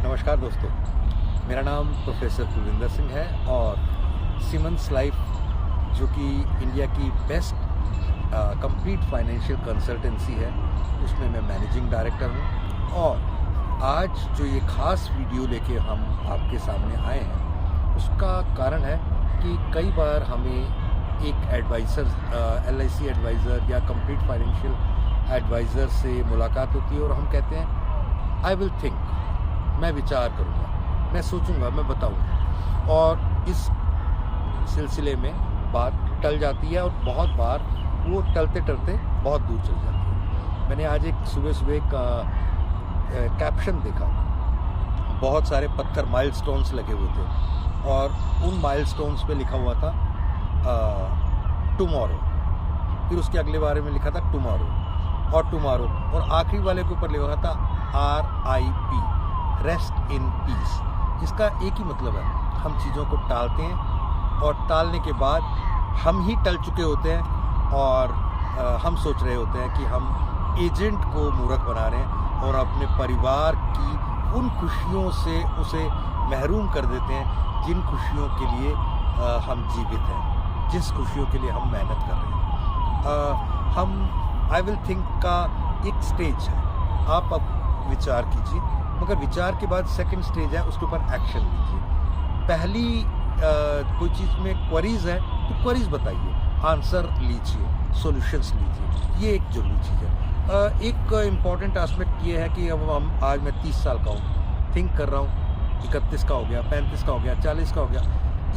नमस्कार दोस्तों, मेरा नाम प्रोफेसर कुलविंदर सिंह है और सिमंस लाइफ जो कि इंडिया की बेस्ट कंप्लीट फाइनेंशियल कंसल्टेंसी है उसमें मैं मैनेजिंग डायरेक्टर हूँ। और आज जो ये खास वीडियो लेके हम आपके सामने आए हैं उसका कारण है कि कई बार हमें एक एडवाइज़र LIC एडवाइज़र या कंप्लीट फाइनेंशियल एडवाइज़र से मुलाकात होती है और हम कहते हैं आई विल थिंक, मैं विचार करूँगा, मैं सोचूंगा, मैं बताऊँगा, और इस सिलसिले में बात टल जाती है और बहुत बार वो टलते टलते बहुत दूर चल जाती है। मैंने आज एक सुबह का कैप्शन देखा, बहुत सारे पत्थर माइलस्टोन्स लगे हुए थे और उन माइलस्टोन्स पे लिखा हुआ था टुमारो, फिर उसके अगले बारे में लिखा था टुमारो और आखिरी वाले के ऊपर लिखा था RIP, रेस्ट इन पीस। इसका एक ही मतलब है, हम चीज़ों को टालते हैं और टालने के बाद हम ही टल चुके होते हैं और हम सोच रहे होते हैं कि हम एजेंट को मूर्ख बना रहे हैं और अपने परिवार की उन खुशियों से उसे महरूम कर देते हैं जिन खुशियों के लिए हम जीवित हैं, जिस खुशियों के लिए हम मेहनत कर रहे हैं। हम आई विल थिंक का एक स्टेज है, आप अब विचार कीजिए, मगर विचार के बाद सेकंड स्टेज है, उसके ऊपर एक्शन लीजिए। पहली कोई चीज़ में क्वेरीज है तो क्वेरीज बताइए, आंसर लीजिए, सॉल्यूशंस लीजिए, ये एक जरूरी चीज़ है। एक इम्पॉर्टेंट एस्पेक्ट ये है कि अब हम आज मैं 30 साल का हूँ, थिंक कर रहा हूँ 31 का हो गया, 35 का हो गया, 40 का हो गया,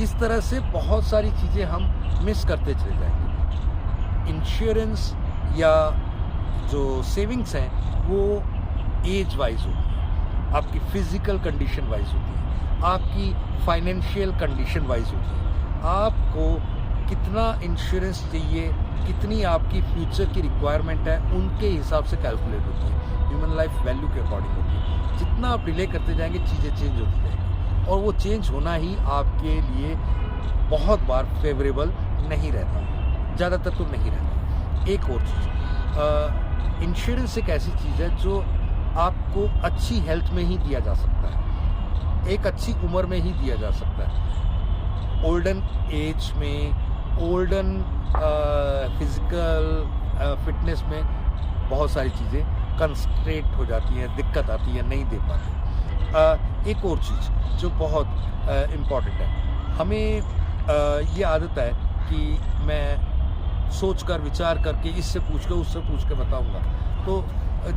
इस तरह से बहुत सारी चीज़ें हम मिस करते चले जाएंगे। इंश्योरेंस या जो सेविंग्स हैं वो एज वाइज होती है, आपकी फिजिकल कंडीशन वाइज होती है, आपकी फाइनेंशियल कंडीशन वाइज होती है, आपको कितना इंश्योरेंस चाहिए, कितनी आपकी फ्यूचर की रिक्वायरमेंट है, उनके हिसाब से कैलकुलेट होती है, ह्यूमन लाइफ वैल्यू के अकॉर्डिंग होती है। जितना आप डिले करते जाएंगे चीज़ें चेंज होती जाएंगी और वो चेंज होना ही आपके लिए बहुत बार फेवरेबल नहीं रहता, ज़्यादातर तो नहीं रहता। एक और चीज़, इंश्योरेंस एक ऐसी चीज़ है जो आपको अच्छी हेल्थ में ही दिया जा सकता है, एक अच्छी उम्र में ही दिया जा सकता है। ओल्डन एज में, ओल्डन फिजिकल फिटनेस में बहुत सारी चीज़ें कंस्ट्रेंट हो जाती हैं, दिक्कत आती है, नहीं दे पाते। एक और चीज़ जो बहुत इम्पॉर्टेंट है, हमें ये आदत है कि मैं सोच कर विचार करके इससे पूछ के उससे पूछ के बताऊंगा, तो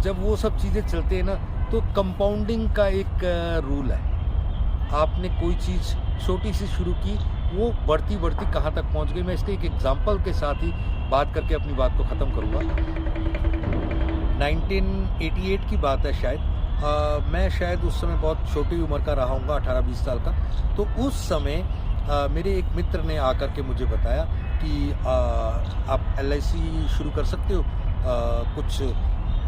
जब वो सब चीज़ें चलते हैं ना तो कंपाउंडिंग का एक रूल है। आपने कोई चीज़ छोटी सी शुरू की, वो बढ़ती बढ़ती कहाँ तक पहुँच गई। मैं इसके एक एग्जांपल के साथ ही बात करके अपनी बात को ख़त्म करूँगा। 1988 की बात है शायद, मैं शायद उस समय बहुत छोटी उम्र का रहा हूँगा, 18-20 साल का। तो उस समय मेरे एक मित्र ने आकर के मुझे बताया कि आप LIC शुरू कर सकते हो, कुछ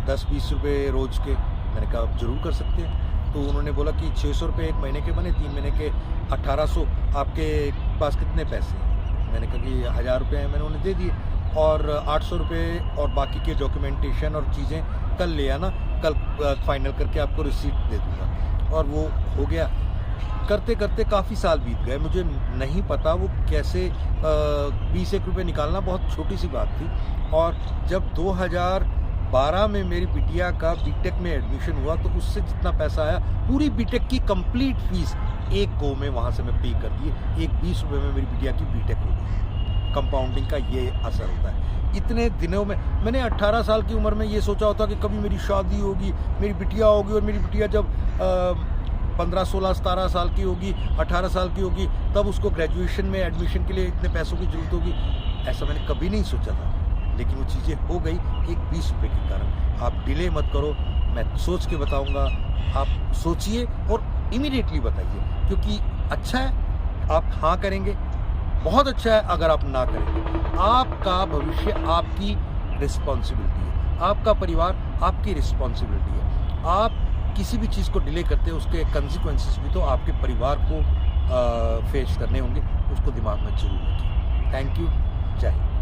10-20 रुपये रोज़ के। मैंने कहा आप ज़रूर कर सकते हैं। तो उन्होंने बोला कि 600 रुपये एक महीने के बने, 3 महीने के 1800, आपके पास कितने पैसे? मैंने कहा कि 1000 रुपये हैं, मैंने उन्हें दे दिए और 800 रुपये और बाकी के डॉक्यूमेंटेशन और चीज़ें कल ले आना, कल फाइनल करके आपको रिसीट दे दूँगा। और वो हो गया। करते करते काफ़ी साल बीत गए, मुझे नहीं पता वो कैसे 20-1 रुपये निकालना बहुत छोटी सी बात थी। और जब 2012 में मेरी बिटिया का बीटेक में एडमिशन हुआ तो उससे जितना पैसा आया, पूरी बीटेक की कंप्लीट फीस एक गो में वहाँ से मैं पे कर दिए। एक 20 रुपये में मेरी बिटिया की बीटेक हो गई। कंपाउंडिंग का ये असर होता है। इतने दिनों में मैंने 18 साल की उम्र में ये सोचा होता कि कभी मेरी शादी होगी, मेरी बिटिया होगी, और मेरी बिटिया जब 15, 16, 17 साल की होगी, 18 साल की होगी, तब उसको ग्रेजुएशन में एडमिशन के लिए इतने पैसों की ज़रूरत होगी। ऐसा मैंने कभी नहीं सोचा था, लेकिन वो चीज़ें हो गई एक 20 रुपये के कारण। आप डिले मत करो, मैं सोच के बताऊंगा, आप सोचिए और इमीडिएटली बताइए, क्योंकि अच्छा है आप हाँ करेंगे, बहुत अच्छा है अगर आप ना करेंगे। आपका भविष्य आपकी रिस्पॉन्सिबिलिटी है, आपका परिवार आपकी रिस्पॉन्सिबिलिटी है। आप किसी भी चीज़ को डिले करते हैं, उसके कंसिक्वेंसेस भी तो आपके परिवार को फेस करने होंगे, उसको दिमाग में जरूर रखिए। थैंक यू, जय हिंद।